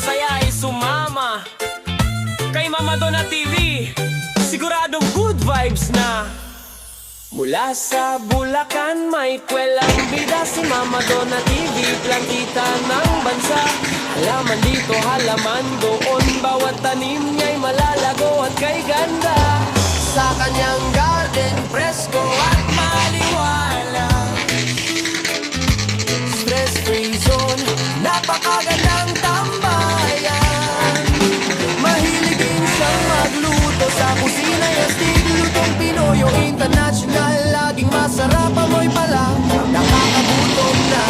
masaya ay sumama kay Mama Donna TV. Siguradong good vibes na. Mula sa Bulacan, may kwelang bida si Mama Donna TV. Plantita ng bansa, halaman dito, halaman doon. Bawat tanim niya'y malalago at kay ganda. Sa kanyang garden, presko at maliwanag. Stress-free zone, napakagandang tambayan. Mahilig din siyang magluto sa kusina, astig lutong Pinoy o international. Laging masarap, amoy pa lang nakakagutom na.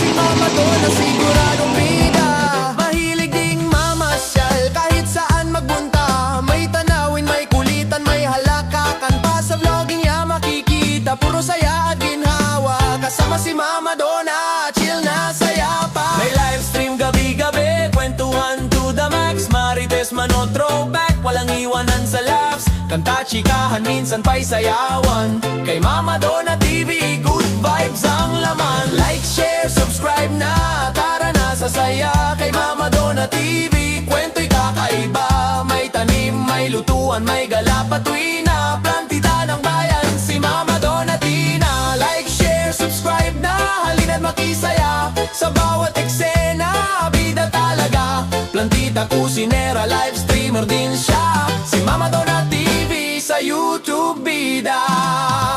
Si Mama Donna siguradong bida. Mahilig ding mamasyal kahit saan magbunta. May tanawin, may kulitan, may halakakan pa. Sa vlogging niya makikita puro saya at ginhawa. Kasama si Mama Donna, chill na saya pa. May livestream gabi-gabi, kwentuhan to the max. Marites man o throwback, walang iwanan sa laughs. Kanta, chikahan, minsan pa'y sayawan. Kay Mama Donna TV, good vibes ang laman. Like, share, subscribe na, tara na sa saya. Kay Mama Donna TV, kwento'y kakaiba. May tanim, may lutuan, may gala patuwi na. Plantita ng bayan, si Mama Donna Tina. Like, share, subscribe na, halina't makisaya. Sa bawat eksena, bida talaga. Plantita, kusinera, live streamer din siya. Si Mama Donna TV sa YouTube bida.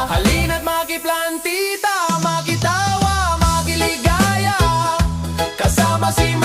Halina't makiplantita, makitawa, makiligaya. Kasama si